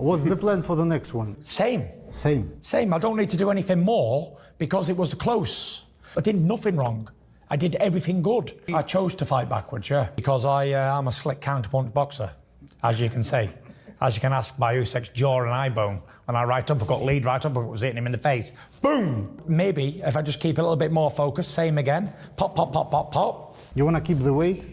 What's the plan for the next one? Same. Same. I don't need to do anything more because it was close. I did nothing wrong. I did everything good. I chose to fight backwards, yeah, because I'm a slick counterpunch boxer, as you can see. As you can ask by Usyk's jaw and eye bone. When I right uppercut, lead right uppercut was hitting him in the face. Boom! Maybe if I just keep a little bit more focused, same again. Pop, pop, pop, pop, pop. You want to keep the weight?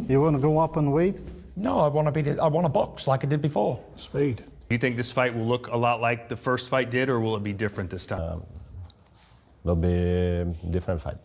You want to go up in weight? No, I want to box like I did before. Speed. Do you think this fight will look a lot like the first fight did, or will it be different this time? Will be a different fight.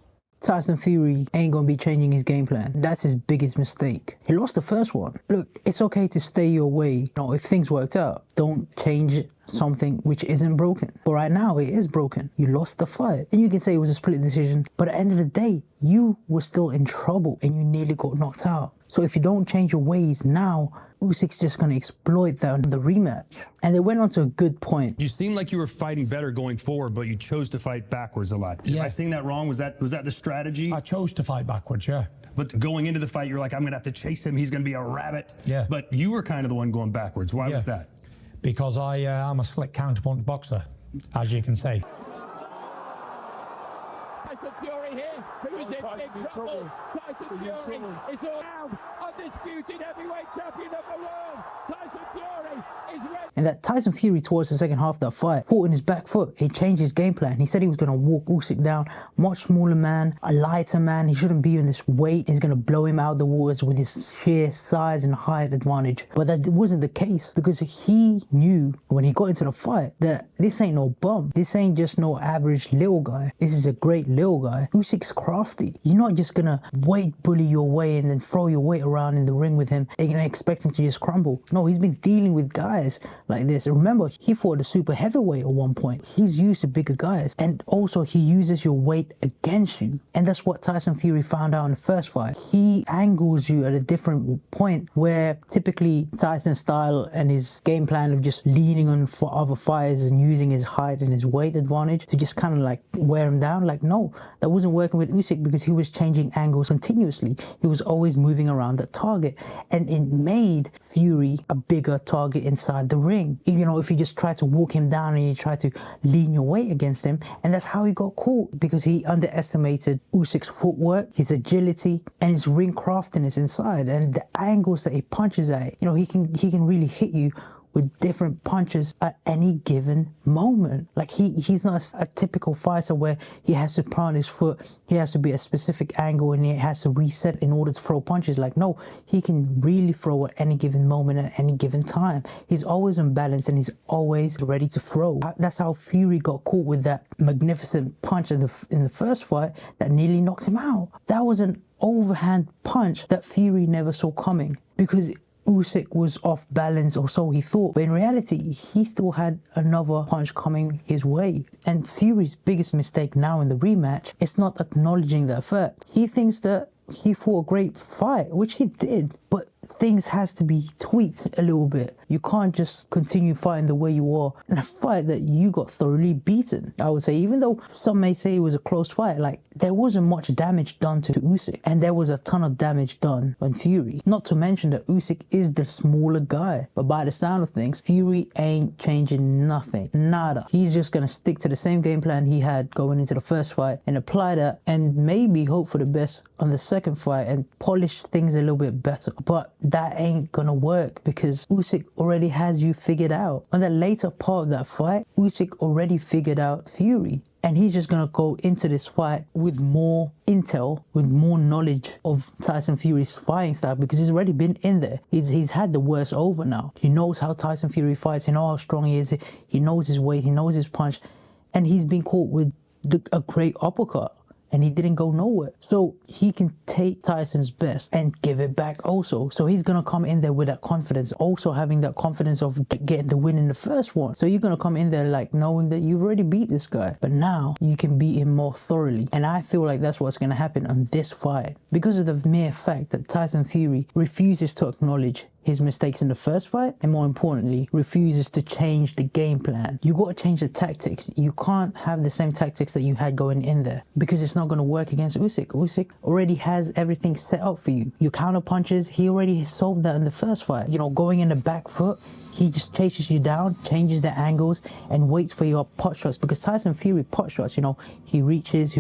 Tyson Fury ain't gonna be changing his game plan. That's his biggest mistake. He lost the first one. Look, it's okay to stay your way. You know, if things worked out, don't change something which isn't broken. But right now, it is broken. You lost the fight. And you can say it was a split decision, but at the end of the day, you were still in trouble and you nearly got knocked out. So if you don't change your ways now, Usyk's just going to exploit that in the rematch. And they went on to a good point. You seemed like you were fighting better going forward, but you chose to fight backwards a lot. Yeah. Am I saying that wrong? Was that the strategy? I chose to fight backwards, yeah. But going into the fight, you're like, I'm going to have to chase him. He's going to be a rabbit. Yeah. But you were kind of the one going backwards. Why was that? Because I'm a slick counterpunch boxer, as you can see. Tyson Fury here, who's in big trouble. Tyson Fury is all round, undisputed heavyweight champion of the world. Tyson Fury is ready. And that Tyson Fury towards the second half of that fight fought in his back foot. He changed his game plan. He said he was going to walk Usyk down, much smaller man, a lighter man. He shouldn't be in this weight. He's going to blow him out of the waters with his sheer size and height advantage. But that wasn't the case because he knew when he got into the fight that this ain't no bum. This ain't just no average little guy. This is a great little guy. Usyk's crafty. You're not just going to weight bully your way and then throw your weight around in the ring with him and expect him to just crumble. No, he's been dealing with guys like this. Remember, he fought a super heavyweight at one point. He's used to bigger guys. And also, he uses your weight against you. And that's what Tyson Fury found out in the first fight. He angles you at a different point where typically Tyson's style and his game plan of just leaning on for other fighters and using his height and his weight advantage to just kind of like wear him down. Like, no, that wasn't working with Usyk because he was changing angles continuously. He was always moving around that target. And it made Fury a bigger target inside the ring. You know, if you just try to walk him down and you try to lean your weight against him, and that's how he got caught because he underestimated Usyk's footwork, his agility, and his ring craftiness inside, and the angles that he punches at. You know, he can really hit you with different punches at any given moment. Like he's not a typical fighter where he has to plant his foot, he has to be a specific angle and he has to reset in order to throw punches. Like, no, he can really throw at any given moment at any given time. He's always in balance and he's always ready to throw. That's how Fury got caught with that magnificent punch in the first fight that nearly knocked him out. That was an overhand punch that Fury never saw coming because Usyk was off balance, or so he thought. But in reality, he still had another punch coming his way. And Fury's biggest mistake now in the rematch is not acknowledging that fact. He thinks that he fought a great fight, which he did, but things has to be tweaked a little bit. You can't just continue fighting the way you are in a fight that you got thoroughly beaten. I would say, even though some may say it was a close fight, like there wasn't much damage done to Usyk, and there was a ton of damage done on Fury. Not to mention that Usyk is the smaller guy, but by the sound of things, Fury ain't changing nothing, nada. He's just gonna stick to the same game plan he had going into the first fight and apply that, and maybe hope for the best on the second fight and polish things a little bit better. But that ain't gonna work because Usyk already has you figured out. On the later part of that fight, Usyk already figured out Fury. And he's just going to go into this fight with more intel, with more knowledge of Tyson Fury's fighting style because he's already been in there. He's had the worst over now. He knows how Tyson Fury fights. He knows how strong he is. He knows his weight. He knows his punch. And he's been caught with a great uppercut. And he didn't go nowhere. So he can take Tyson's best and give it back also. So he's going to come in there with that confidence, also having that confidence of getting the win in the first one. So you're going to come in there like knowing that you've already beat this guy, but now you can beat him more thoroughly. And I feel like that's what's going to happen on this fight because of the mere fact that Tyson Fury refuses to acknowledge his mistakes in the first fight, and more importantly, refuses to change the game plan. You got to change the tactics. You can't have the same tactics that you had going in there, because it's not going to work against Usyk. Usyk already has everything set up for you. Your counter punches, he already solved that in the first fight. You know, going in the back foot, he just chases you down, changes the angles, and waits for your pot shots. Because Tyson Fury pot shots, you know, he reaches,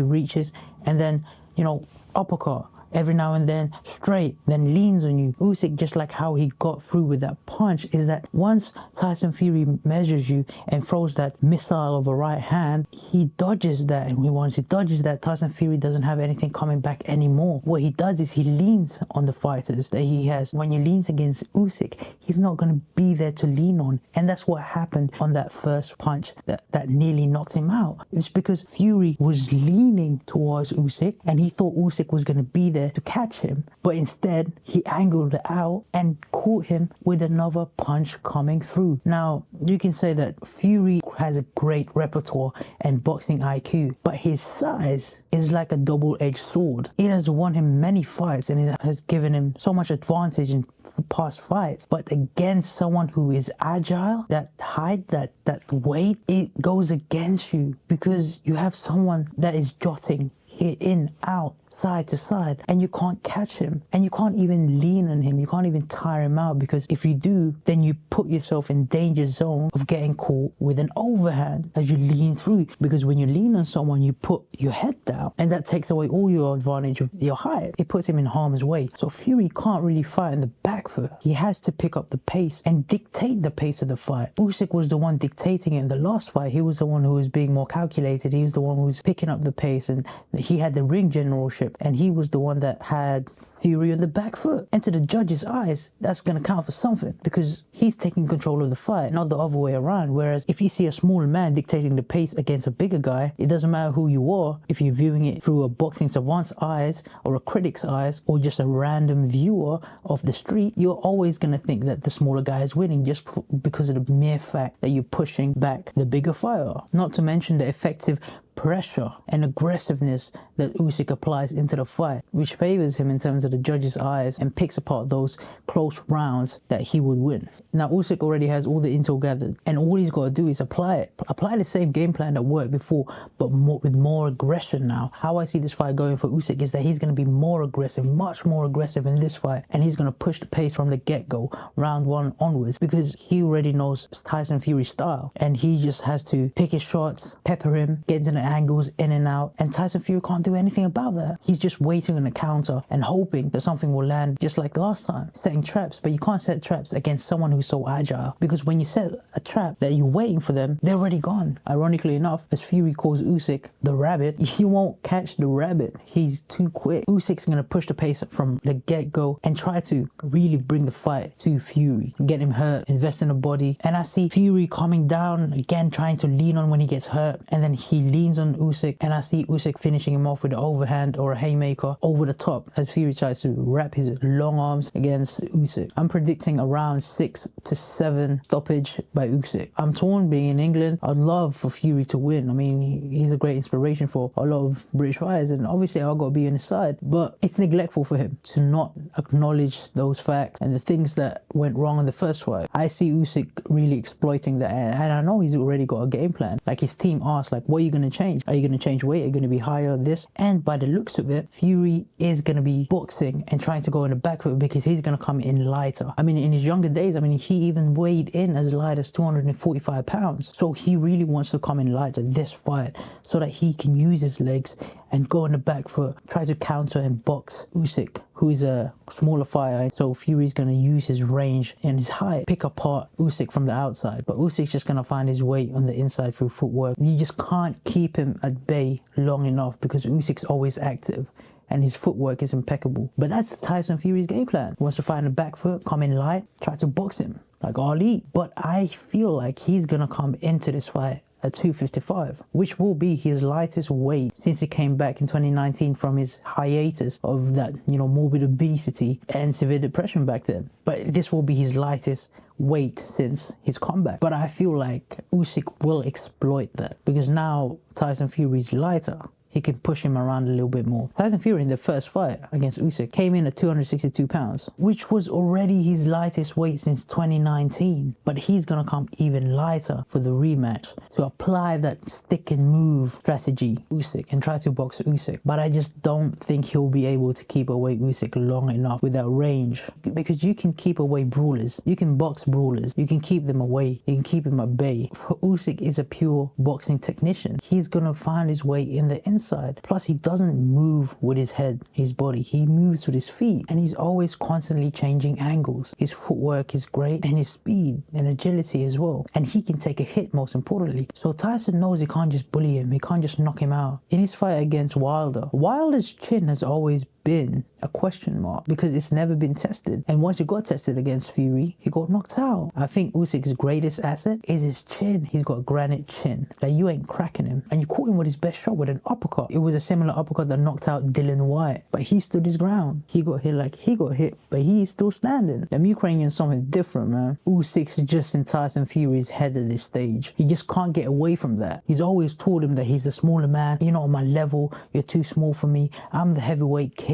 and then, you know, uppercut. Every now and then straight, then leans on you. Usyk, just like how he got through with that punch, is that once Tyson Fury measures you and throws that missile of a right hand, he dodges that, and once he dodges that, Tyson Fury doesn't have anything coming back anymore. What he does is he leans on the fighters that he has. When he leans against Usyk, he's not going to be there to lean on, and that's what happened on that first punch that nearly knocked him out. It's because Fury was leaning towards Usyk, and he thought Usyk was going to be there to catch him, but instead he angled it out and caught him with another punch coming through. Now, you can say that Fury has a great repertoire and boxing IQ, but his size is like a double-edged sword. It has won him many fights, and it has given him so much advantage in past fights, but against someone who is agile, that height, that weight, it goes against you, because you have someone that is jotting in, out, side to side, and you can't catch him, and you can't even lean on him. You can't even tire him out, because if you do, then you put yourself in danger zone of getting caught with an overhand as you lean through, because when you lean on someone, you put your head down, and that takes away all your advantage of your height. It puts him in harm's way. So Fury can't really fight in the back foot. He has to pick up the pace and dictate the pace of the fight. Usyk was the one dictating it in the last fight. He was the one who was being more calculated. He was the one who was picking up the pace, and he had the ring generalship, and he was the one that had Fury on the back foot. And to the judge's eyes, that's going to count for something, because he's taking control of the fight, not the other way around. Whereas if you see a smaller man dictating the pace against a bigger guy, it doesn't matter who you are. If you're viewing it through a boxing savant's eyes, or a critic's eyes, or just a random viewer of the street, you're always going to think that the smaller guy is winning, just because of the mere fact that you're pushing back the bigger fighter. Not to mention the effective pressure and aggressiveness that Usyk applies into the fight, which favors him in terms of the judge's eyes and picks apart those close rounds that he would win. Now, Usyk already has all the intel gathered, and all he's got to do is apply the same game plan that worked before, but with more aggression now. How I see this fight going for Usyk is that he's going to be more aggressive, much more aggressive in this fight, and he's going to push the pace from the get-go, round one onwards, because he already knows Tyson Fury's style, and he just has to pick his shots, pepper him, get into the angles, in and out, and Tyson Fury can't do anything about that. He's just waiting on the counter and hoping that something will land, just like last time, setting traps. But you can't set traps against someone who's so agile, because when you set a trap that you're waiting for them, they're already gone. Ironically enough, as Fury calls Usyk the rabbit, he won't catch the rabbit. He's too quick. Usyk's going to push the pace from the get-go and try to really bring the fight to Fury, get him hurt, invest in the body. And I see Fury coming down again, trying to lean on when he gets hurt, and then he leans on Usyk, and I see Usyk finishing him off with an overhand or a haymaker over the top as Fury tries to wrap his long arms against Usyk. I'm predicting around 6 to 7 stoppage by Usyk. I'm torn being in England. I'd love for Fury to win. I mean, he's a great inspiration for a lot of British fighters, and obviously I've got to be on his side, but it's neglectful for him to not acknowledge those facts and the things that went wrong in the first fight. I see Usyk really exploiting that, and I know he's already got a game plan. Like, his team asked, like, what are you going to change? Are you going to change weight? Are you going to be higher on this? And by the looks of it, Fury is going to be boxing and trying to go in the back foot, because he's going to come in lighter. I mean, in his younger days, I mean, he even weighed in as light as 245 pounds. So he really wants to come in lighter this fight so that he can use his legs and go in the back foot, try to counter and box Usyk, who is a smaller fighter. So Fury's going to use his range and his height, pick apart Usyk from the outside. But Usyk's just going to find his way on the inside through footwork. You just can't keep him at bay long enough, because Usyk's always active and his footwork is impeccable. But that's Tyson Fury's game plan. He wants to fight in the back foot, come in light, try to box him like Ali. But I feel like he's going to come into this fight at 255, which will be his lightest weight since he came back in 2019 from his hiatus of that, morbid obesity and severe depression back then. But this will be his lightest weight since his comeback. But I feel like Usyk will exploit that, because now Tyson Fury's lighter. he can push him around a little bit more. Tyson Fury in the first fight against Usyk came in at 262 pounds, which was already his lightest weight since 2019. But he's gonna come even lighter for the rematch to apply that stick and move strategy Usyk and try to box Usyk. But I just don't think he'll be able to keep away Usyk long enough with that range, because you can keep away brawlers, you can box brawlers, you can keep them away, you can keep him at bay. Usyk is a pure boxing technician. He's gonna find his way in the inside. Plus, he doesn't move with his head, his body. He moves with his feet, and he's always constantly changing angles. His footwork is great, and his speed and agility as well. And he can take a hit, most importantly. So Tyson knows he can't just bully him. He can't just knock him out. In his fight against Wilder's chin has always been a question mark because it's never been tested. And once he got tested against Fury, he got knocked out. I think Usyk's greatest asset is his chin. He's got granite chin. Like, you ain't cracking him. And you caught him with his best shot with an uppercut. It was a similar uppercut that knocked out Dillian Whyte, but he stood his ground. He got hit like he got hit, but he's still standing. Them Ukrainians something different, man. Usyk's just in Tyson Fury's head at this stage. He just can't get away from that. He's always told him that he's the smaller man. You're not on my level. You're too small for me. I'm the heavyweight king.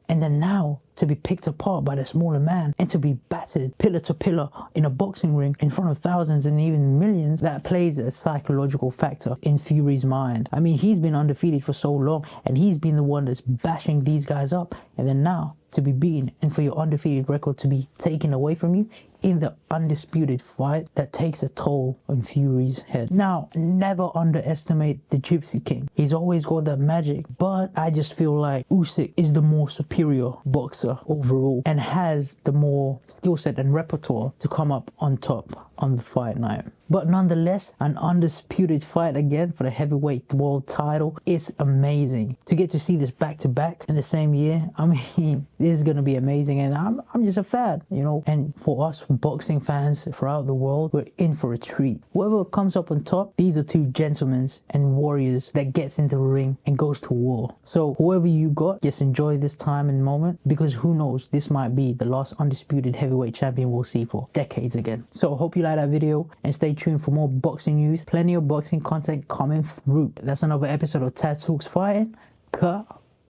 And then now to be picked apart by the smaller man and to be battered pillar to pillar in a boxing ring in front of thousands and even millions, that plays a psychological factor in Fury's mind. I mean, he's been undefeated for so long and he's been the one that's bashing these guys up, and then now to be beaten and for your undefeated record to be taken away from you in the undisputed fight, that takes a toll on Fury's head. Now, never underestimate the Gypsy King. He's always got that magic, but I just feel like Usyk is the more superior boxer overall and has the more skill set and repertoire to come up on top on the fight night. But nonetheless, an undisputed fight again for the heavyweight world title is amazing. To get to see this back to back in the same year, I mean, this is gonna be amazing, and I'm just a fan, you know. And for us boxing fans throughout the world, we're in for a treat. Whoever comes up on top, these are two gentlemen and warriors that gets into the ring and goes to war. So whoever you got, just enjoy this time and moment, because who knows, this might be the last undisputed heavyweight champion we'll see for decades again. So I hope you like that video and stay tuned for more boxing news. Plenty of boxing content coming through. That's another episode of Tad Talks Fighting. Cut.